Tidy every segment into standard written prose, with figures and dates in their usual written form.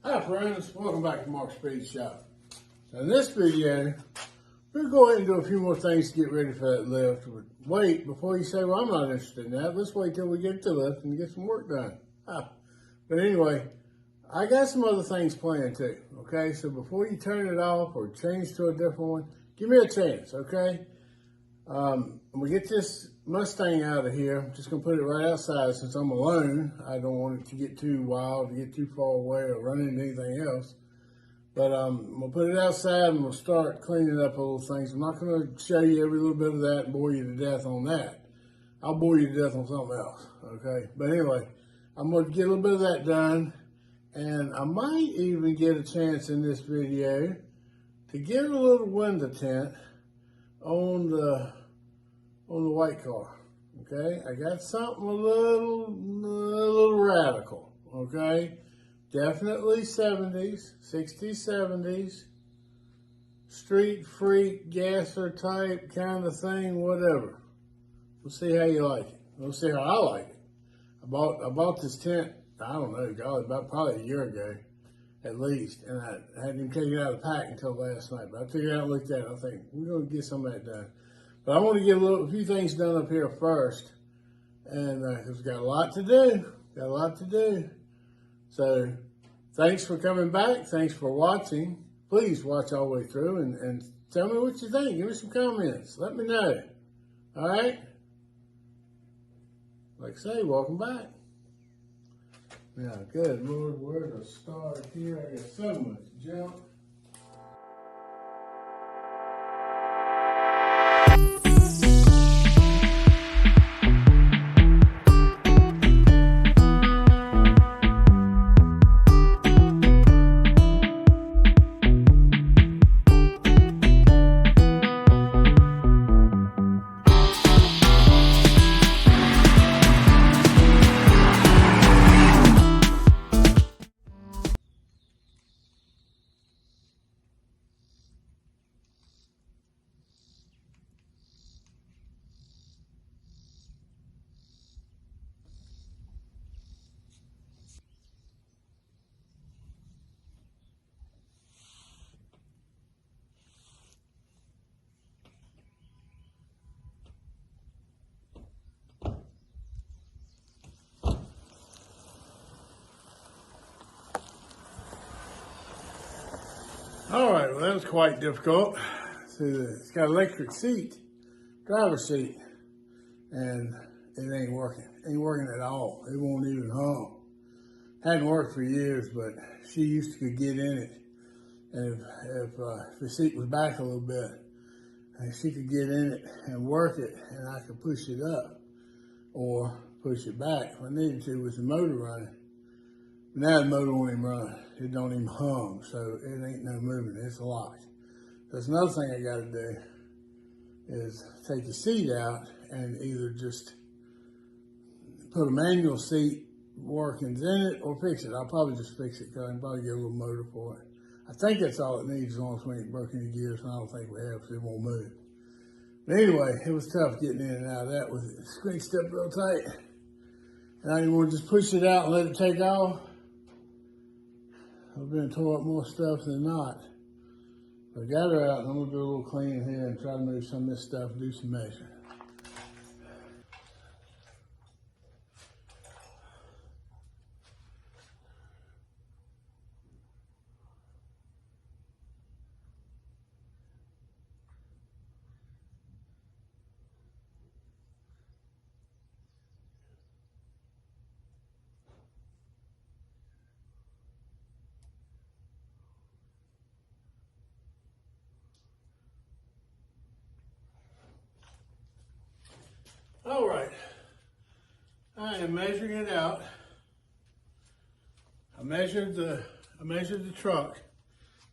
Hi friends, welcome back to Mark's Speed Shop. So in this video, we're going to go ahead and do a few more things to get ready for that lift. But wait, before you say, well, I'm not interested in that, let's wait till we get to the lift and get some work done. But anyway, I got some other things planned too, okay? So before you turn it off or change to a different one, give me a chance, okay? I'm going to get this Mustang out of here. I'm just going to put it right outside since I'm alone. I don't want it to get too wild, to get too far away or run into anything else. But I'm going to put it outside and we'll start cleaning up little things. I'm not going to show you every little bit of that and bore you to death on that. I'll bore you to death on something else, okay? But anyway, I'm going to get a little bit of that done. And I might even get a chance in this video to get a little window tint on the white car, okay? I got something a little radical, okay? Definitely 70s, 60s, 70s, street freak, gasser type kind of thing, whatever. We'll see how you like it. We'll see how I like it. I bought this tent, I don't know, golly, probably a year ago, at least, and I hadn't even taken it out of the pack until last night. But I took it out and looked at it. I think we're going to get some of that done. But I want to get a few things done up here first, and because we've got a lot to do. So thanks for coming back. Thanks for watching. Please watch all the way through and tell me what you think. Give me some comments. Let me know. All right? Like I say, welcome back. Now, good Lord, where to start here? I got so much junk. All right, well, that was quite difficult. See, it's got an electric seat, driver's seat, and it ain't working. Ain't working at all. It won't even hum. Hadn't worked for years, but she used to get in it. And if the seat was back a little bit, and she could get in it and work it, and I could push it up or push it back if I needed to with the motor running. Now the motor won't even run. It don't even hum, so it ain't no moving. It's locked. That's another thing I got to do is take the seat out and either just put a manual seat workings in it or fix it. I'll probably just fix it because I can probably get a little motor for it. I think that's all it needs as long as we ain't broken any gears, and I don't think we have, so it won't move. But anyway, it was tough getting in and out of that with it squeezed up real tight. And I didn't want to just push it out and let it take off. I've been tore up more stuff than not. I got her out and I'm gonna do a little cleaning here and try to move some of this stuff and do some measuring. All right, I am measuring it out. I measured the truck,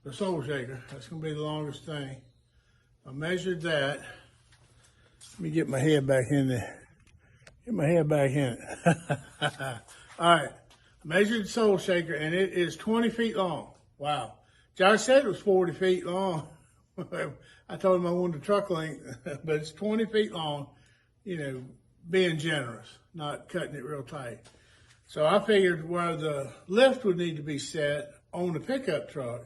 the soul shaker. That's gonna be the longest thing. I measured that. Let me get my head back in there. Get my head back in it. All right, I measured the soul shaker and it is 20 feet long. Wow. Josh said it was 40 feet long. I told him I wanted the truck length, but it's 20 feet long. You know, being generous, not cutting it real tight. So I figured where the lift would need to be set on the pickup truck,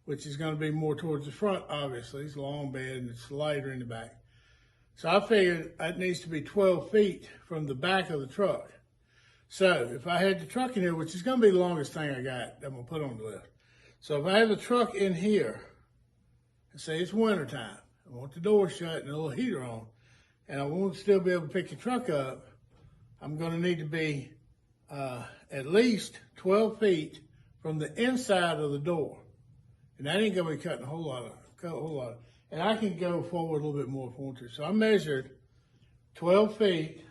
which is going to be more towards the front, obviously. It's a long bed and it's lighter in the back. So I figured it needs to be 12 feet from the back of the truck. So if I had the truck in here, which is going to be the longest thing I got that I'm going to put on the lift. So if I have the truck in here, and say it's winter time, I want the door shut and a little heater on, and I want to still be able to pick the truck up, I'm going to need to be at least 12 feet from the inside of the door. And that ain't going to be cutting a whole lot. And I can go forward a little bit more if I want to. So I measured 12 feet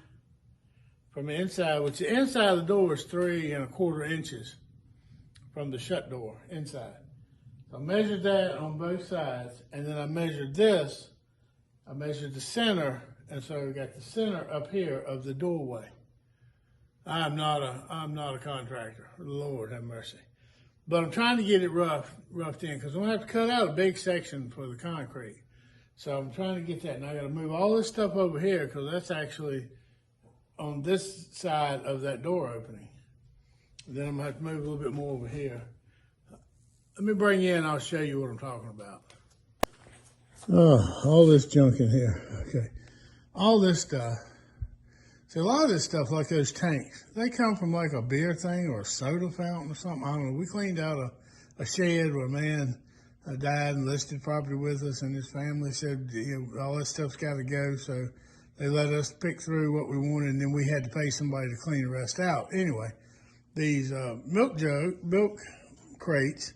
from the inside, which the inside of the door is 3 1/4 inches from the shut door inside. So I measured that on both sides, and then I measured this. I measured the center, and so we got the center up here of the doorway. I'm not a contractor. Lord have mercy. But I'm trying to get it roughed in, because I'm going to have to cut out a big section for the concrete. So I'm trying to get that. And I got to move all this stuff over here, because that's actually on this side of that door opening. And then I'm going to have to move a little bit more over here. Let me bring you in, I'll show you what I'm talking about. Oh, all this junk in here. Okay. All this stuff. See, a lot of this stuff, like those tanks, they come from like a beer thing or a soda fountain or something. I don't know. We cleaned out a shed where a man died and listed property with us, and his family said, you know, all that stuff's got to go. So they let us pick through what we wanted, and then we had to pay somebody to clean the rest out. Anyway, these milk crates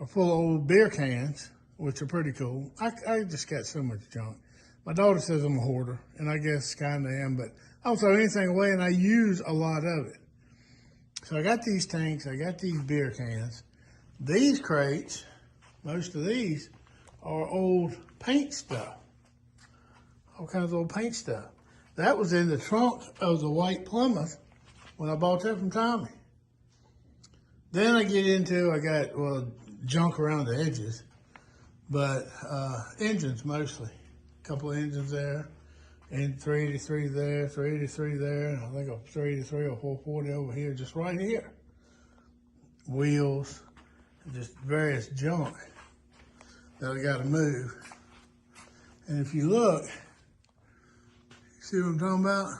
are full of old beer cans, which are pretty cool. I just got so much junk. My daughter says I'm a hoarder, and I guess kind of am, but I don't throw anything away, and I use a lot of it. So I got these tanks, I got these beer cans. These crates, most of these, are old paint stuff. All kinds of old paint stuff. That was in the trunk of the white Plymouth when I bought that from Tommy. Then I get into, I got, well, junk around the edges, but engines mostly. A couple of engines there. And 383 there, 383 there. I think a 383 or 440 over here, just right here. Wheels, just various junk that I got to move. And if you look, see what I'm talking about?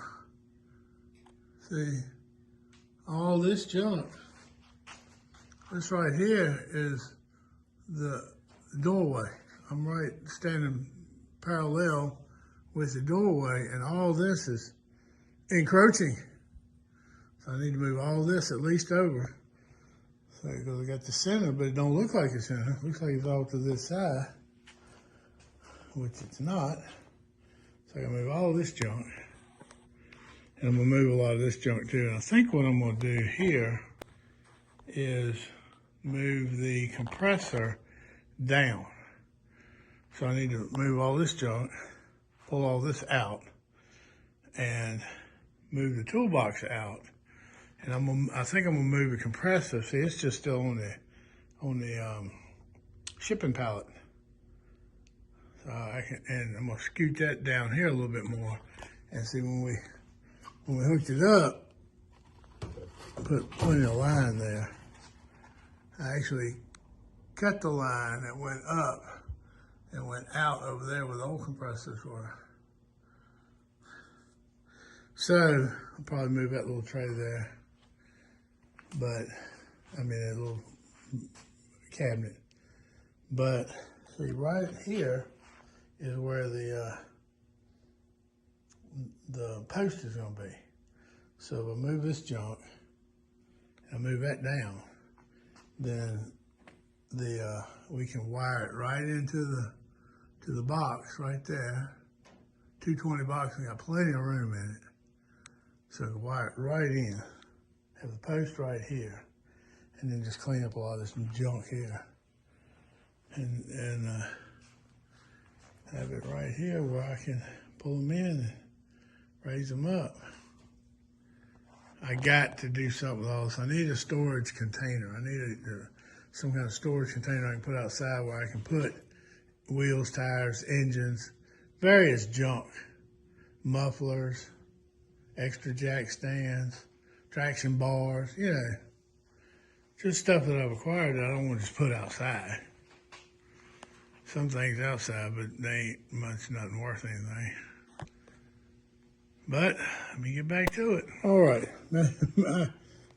See, all this junk. This right here is the doorway. I'm right standing parallel with the doorway, and all this is encroaching. So I need to move all this at least over. So because I got the center, but it don't look like it's center. It looks like it's all to this side, which it's not. So I gotta move all this junk. And I'm gonna move a lot of this junk too. And I think what I'm gonna do here is move the compressor down. So I need to move all this junk, pull all this out, and move the toolbox out. And I think I'm gonna move the compressor. See, it's just still on the shipping pallet. So and I'm gonna scoot that down here a little bit more. And see, when we hooked it up, put plenty of line there. I actually cut the line that went up and went out over there where the old compressors were. So I'll probably move that little tray there, but I mean that little cabinet. But see, right here is where the post is going to be. So if I move this junk, and I move that down, then we can wire it right into the box right there. 220 box, we got plenty of room in it. So I can wire it right in, have the post right here, and then just clean up a lot of this junk here. And have it right here where I can pull them in and raise them up. I got to do something with all this. I need a storage container. I need some kind of storage container I can put outside where I can put wheels, tires, engines, various junk, mufflers, extra jack stands, traction bars, you know, just stuff that I've acquired that I don't want to just put outside. Some things outside, but they ain't much, nothing worth anything. But let me get back to it. All right.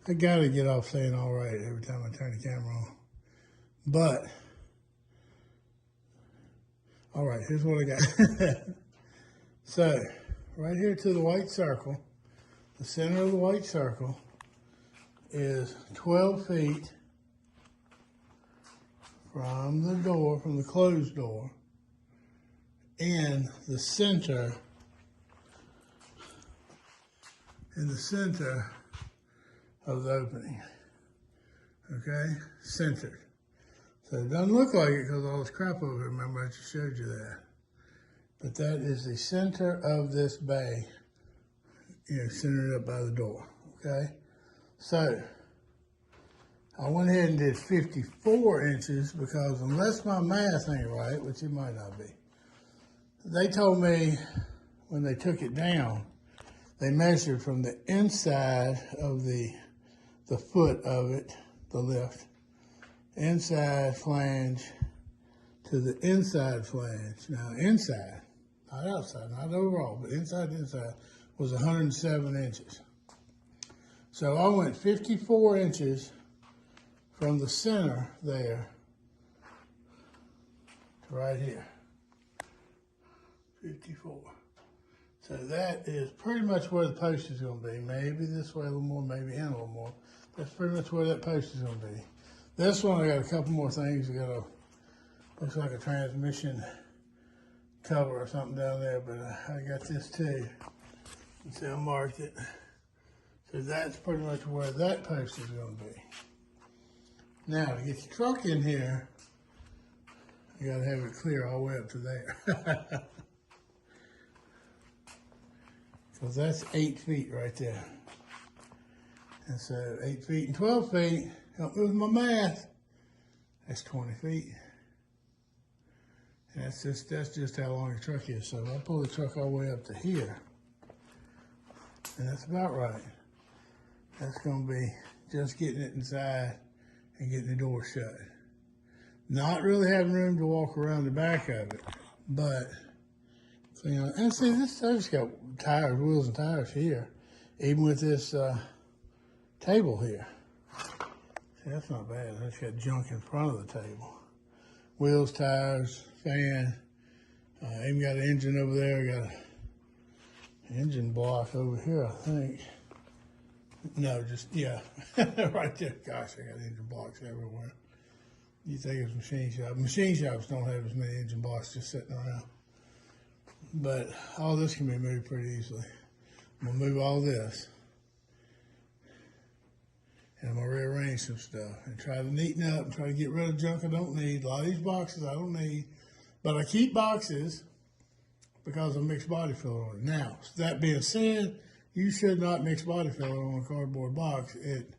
I got to get off saying all right every time I turn the camera on. But, all right, here's what I got. So, right here to the white circle, the center of the white circle is 12 feet from the door, from the closed door, and the center, of the opening. Okay? Centered. So it doesn't look like it because all this crap over here, remember I just showed you that. But that is the center of this bay, centered up by the door. Okay? So, I went ahead and did 54 inches because unless my math ain't right, which it might not be, they told me when they took it down, they measured from the inside of the foot of it, the lift, inside flange to the inside flange. Now inside, not outside, not overall, but inside was 107 inches. So I went 54 inches from the center there to right here. 54. So that is pretty much where the post is going to be. Maybe this way a little more, maybe in a little more. That's pretty much where that post is going to be. This one, I got a couple more things. Looks like a transmission cover or something down there, but I got this too. You see, I marked it. So that's pretty much where that post is going to be. Now, to get your truck in here, you got to have it clear all the way up to there. Because that's 8 feet right there. And so 8 feet and 12 feet, help me with my math, that's 20 feet. And that's just how long the truck is. So I pull the truck all the way up to here, and that's about right. That's going to be just getting it inside and getting the door shut. Not really having room to walk around the back of it, but, and see, this just got tires, wheels and tires here, even with this table here. See, that's not bad. That's got junk in front of the table. Wheels, tires, fan. Even got an engine over there. Got an engine block over here, I think. No, just, yeah, right there. Gosh, I got engine blocks everywhere. You think it's machine shop. Machine shops don't have as many engine blocks just sitting around. But all this can be moved pretty easily. I'm going to move all this. And I'm going to rearrange some stuff and try to neaten up and try to get rid of junk I don't need. A lot of these boxes I don't need. But I keep boxes because of mixed body filler on it. Now, that being said, you should not mix body filler on a cardboard box. It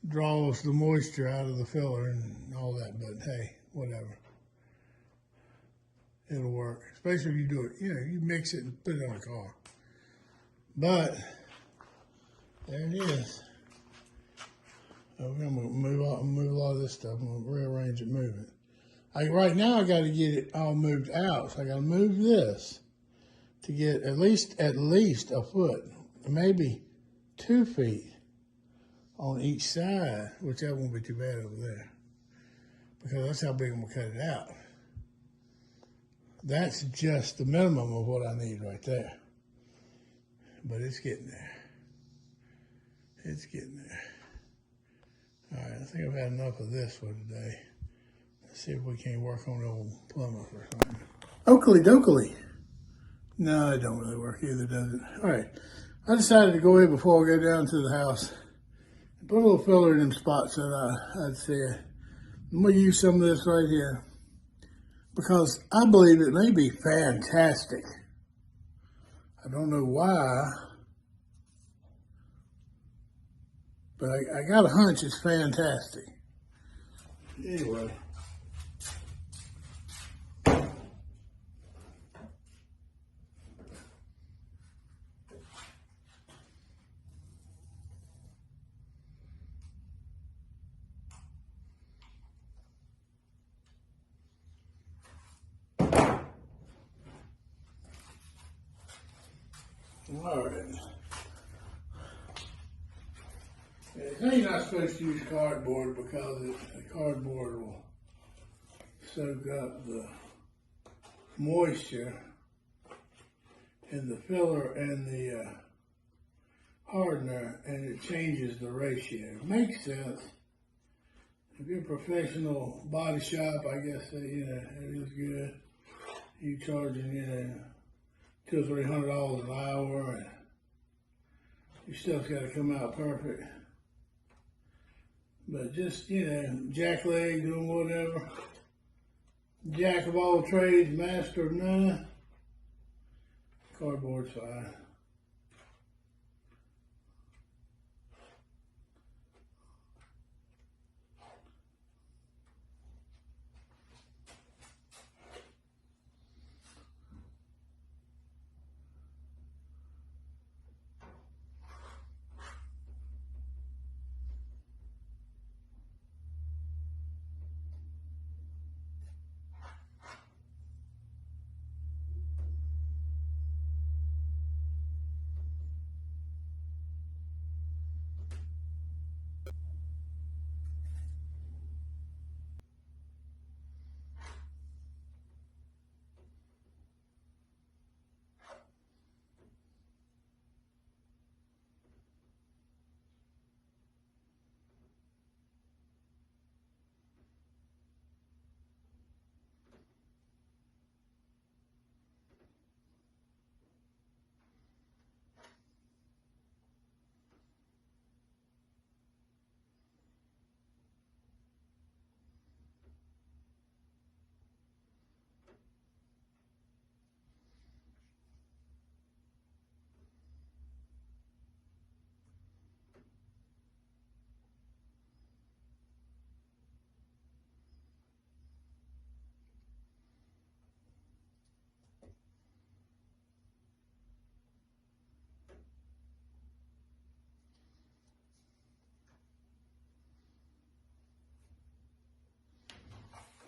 draws the moisture out of the filler and all that. But hey, whatever. It'll work. Especially if you do it, you mix it and put it on a car. But there it is. Okay, I'm going to move a lot of this stuff. I'm going to rearrange it, move it. Right now, I got to get it all moved out. So I got to move this to get at least a foot, maybe 2 feet on each side, which that won't be too bad over there, because that's how big I'm going to cut it out. That's just the minimum of what I need right there. But it's getting there. It's getting there. All right, I think I've had enough of this for today. Let's see if we can't work on the old plumber or something. Oakley dokley. No, it don't really work either, does it? All right, I decided to go in before I go down to the house and put a little filler in them spots that I'd said. I'm going to use some of this right here because I believe it may be fantastic. I don't know why, but I got a hunch it's fantastic. Anyway. All right. It's ain't not supposed to use cardboard because the cardboard will soak up the moisture in the filler and the hardener, and it changes the ratio. Makes sense. If you're a professional body shop, I guess that, it is good. You charging, $200 or $300 an hour, and your stuff's got to come out perfect. But just, jack leg, doing whatever. Jack of all trades, master of none. Cardboard's fine.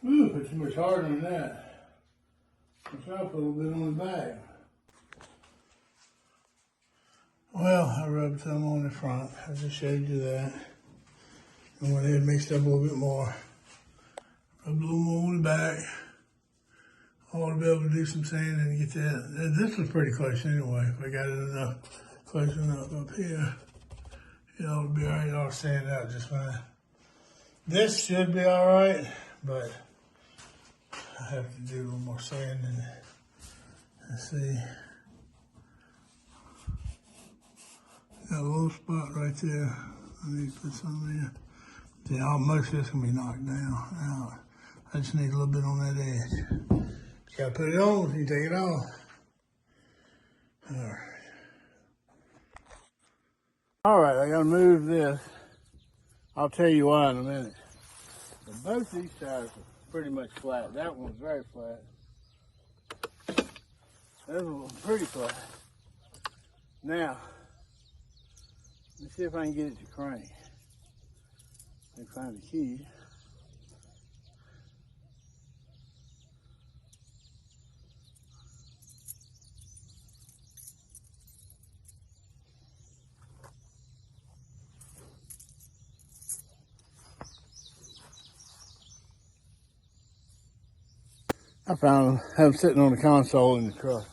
Ooh, it's much harder than that. I'll try to put a little bit on the back. Well, I rubbed some on the front. I just showed you that. I went ahead and mixed up a little bit more. Rubbed a little more on the back. I ought to be able to do some sanding and get that. This was pretty close anyway. If I got it enough, close enough up here, it ought to be all right. It ought to sand out just fine. This should be all right, but I have to do a little more sanding. Let's see. Got a little spot right there. I need to put some there. See, most of this can be knocked down out. I just need a little bit on that edge. You gotta put it on, you take it off. All right. All right, I gotta move this. I'll tell you why in a minute. But both these sides are pretty much flat. That one's very flat. This one's pretty flat. Now, let's see if I can get it to crank. Let me find the key. I found him sitting on the console in the truck.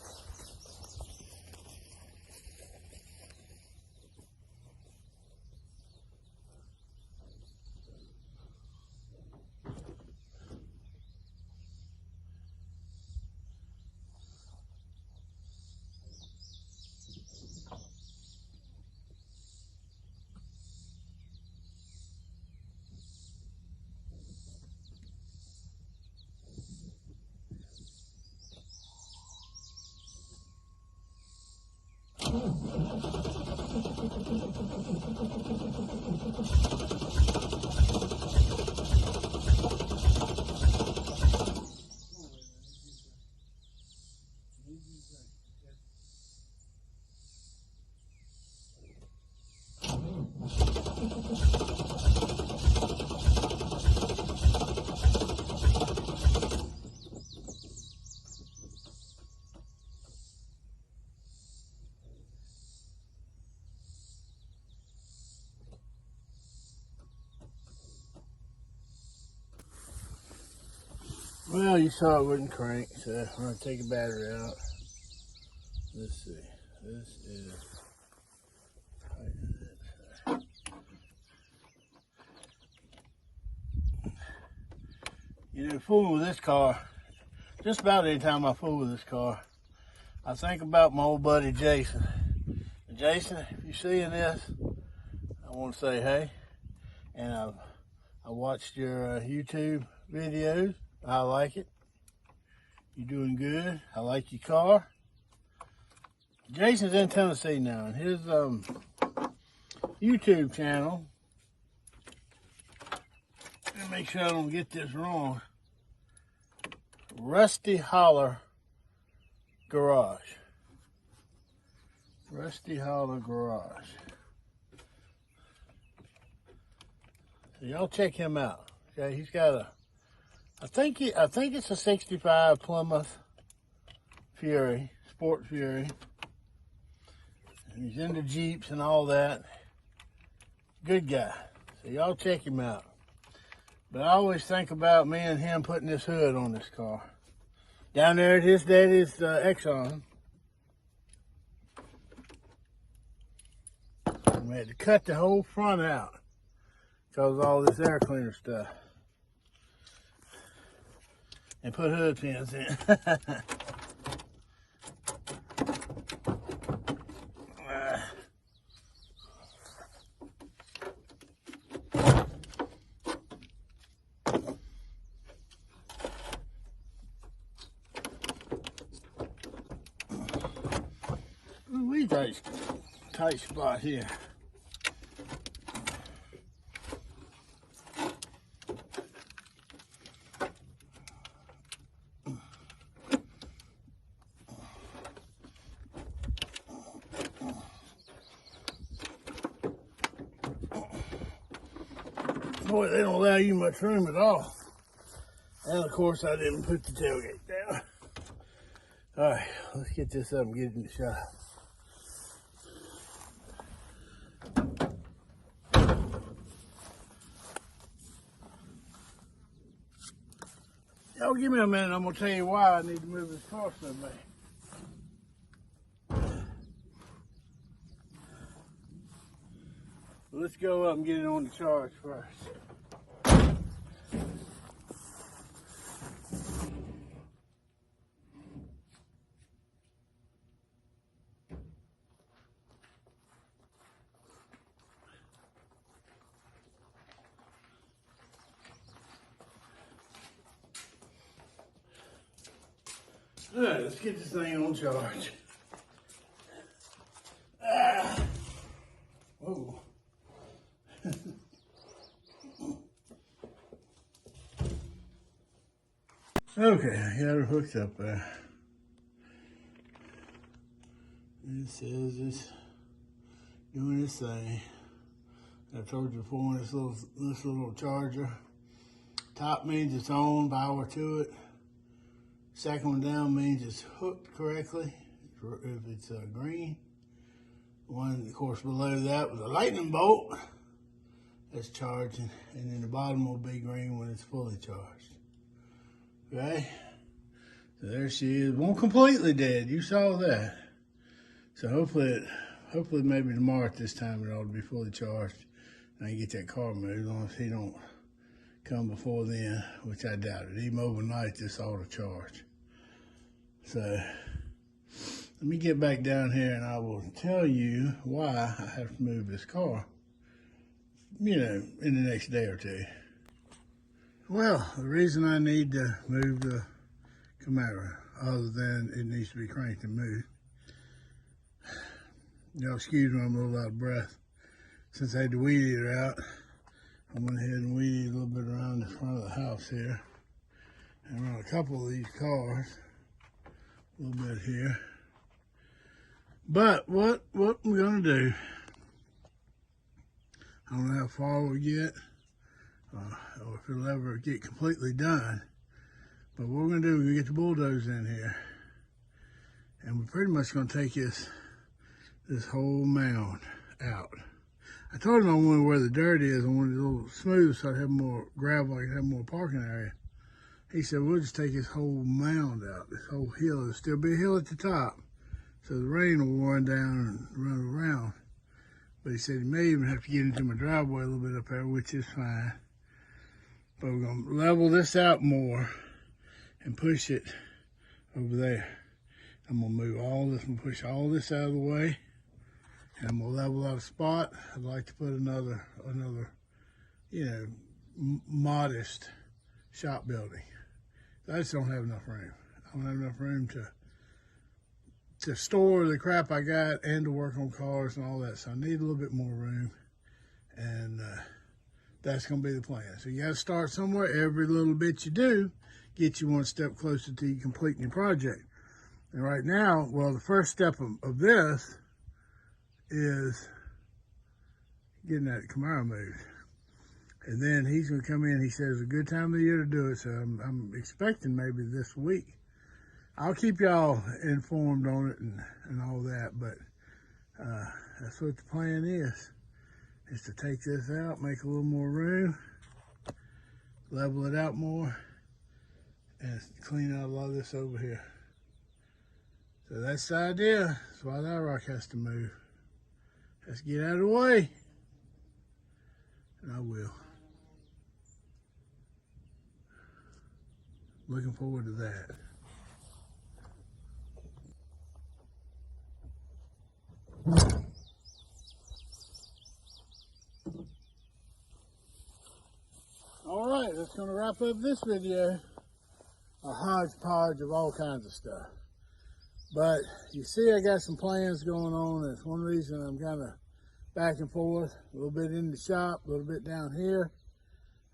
Well, you saw it wouldn't crank, so I'm going to take the battery out. Let's see. This is... You know, fooling with this car, just about any time I fool with this car, I think about my old buddy Jason. And Jason, if you're seeing this, I want to say hey. And I watched your YouTube videos. I like it. You're doing good. I like your car. Jason's in Tennessee now, and his YouTube channel, let me make sure I don't get this wrong, Rusty Holler Garage. Rusty Holler Garage. So y'all check him out. Okay, he's got a, I think it's a 65 Plymouth Fury, Sport Fury. And he's into Jeeps and all that. Good guy. So y'all check him out. But I always think about me and him putting this hood on this car. Down there at his daddy's Exxon. We had to cut the whole front out because of all this air cleaner stuff. And put hood pins in. We tight spot here. Boy, they don't allow you much room at all. And of course, I didn't put the tailgate down. All right, let's get this up and get it in the shop. Y'all give me a minute, I'm gonna tell you why I need to move this car so bad. Let's go up and get it on the charge first. All right, let's get this thing on charge. Whoa. Okay, I got her hooked up there. It says it's doing its thing. I told you before, this little charger. Top means it's on, power to it. Second one down means it's hooked correctly, if it's green. One, of course, below that was a lightning bolt. That's charging. And then the bottom will be green when it's fully charged. Okay? So there she is. Won't completely dead. You saw that. So hopefully maybe tomorrow at this time it ought to be fully charged. And I can get that car moved, as long as he don't come before then, which I doubt it. Even overnight, this ought to charge. So let me get back down here and I will tell you why I have to move this car, you know, in the next day or two. Well, the reason I need to move the Camaro, other than it needs to be cranked and moved. Y'all excuse me, I'm a little out of breath. Since I had the weed eater out, I went ahead and weeded a little bit around the front of the house here. And around a couple of these cars. A little bit here. But what we're gonna do, I don't know how far we'll get, or if it'll ever get completely done. But what we're gonna do, we're gonna get the bulldozer in here. And we're pretty much gonna take this whole mound out. I told him I wanted where the dirt is, I wanted it a little smooth so I'd have more gravel, I could have more parking area. He said, we'll just take this whole mound out, this whole hill. There'll still be a hill at the top. So the rain will run down and run around. But he said he may even have to get into my driveway a little bit up there, which is fine. But we're going to level this out more and push it over there. I'm going to move all this and push all this out of the way. And I'm going to level out a spot. I'd like to put another, you know, modest shop building. I just don't have enough room. I don't have enough room to store the crap I got and to work on cars and all that. So I need a little bit more room. And that's going to be the plan. So you got to start somewhere. Every little bit you do gets you one step closer to you completing your project. And right now, well, the first step of this is getting that Camaro moved. And then he's going to come in. He says a good time of the year to do it. So I'm expecting maybe this week. I'll keep y'all informed on it and all that. But that's what the plan is to take this out, make a little more room, level it out more, and clean out a lot of this over here. So that's the idea. That's why that rock has to move. Let's get out of the way. And I will. Looking forward to that. All right, that's going to wrap up this video. A hodgepodge of all kinds of stuff. But you see I got some plans going on. That's one reason I'm kind of back and forth. A little bit in the shop, a little bit down here,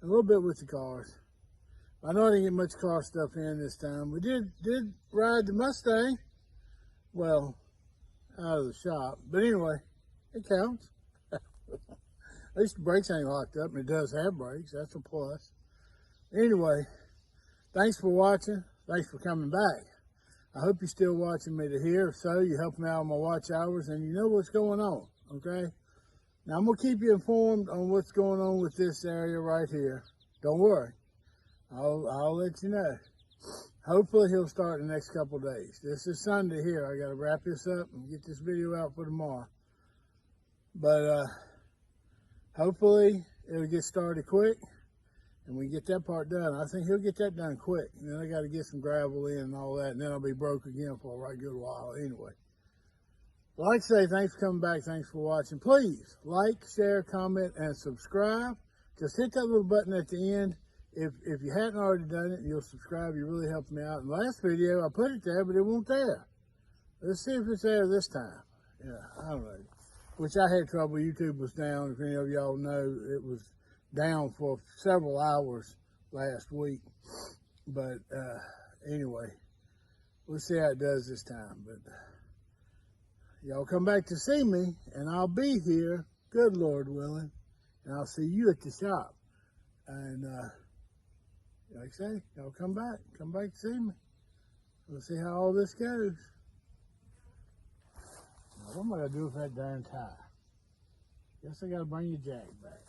a little bit with the cars. I know I didn't get much car stuff in this time. We did ride the Mustang. Well, out of the shop. But anyway, it counts. At least the brakes ain't locked up, and it does have brakes. That's a plus. Anyway, thanks for watching. Thanks for coming back. I hope you're still watching me to here. If so, you help me out on my watch hours, and you know what's going on, okay? Now, I'm going to keep you informed on what's going on with this area right here. Don't worry. I'll let you know. Hopefully, he'll start in the next couple days. This is Sunday here. I got to wrap this up and get this video out for tomorrow. But hopefully, it'll get started quick, and we get that part done. I think he'll get that done quick. And then I got to get some gravel in and all that, and then I'll be broke again for a right good while anyway. Well, like I say, thanks for coming back. Thanks for watching. Please like, share, comment, and subscribe. Just hit that little button at the end. If you hadn't already done it and you'll subscribe, you really helped me out. In the last video, I put it there, but it wasn't there. Let's see if it's there this time. Yeah, I don't know. Which I had trouble. YouTube was down. If any of y'all know, it was down for several hours last week. But anyway, we'll see how it does this time. But y'all come back to see me, and I'll be here, good Lord willing, and I'll see you at the shop. And like I say, y'all come back to see me. We'll see how all this goes. Now, what am I going to do with that darn tie? Guess I got to bring your jack back.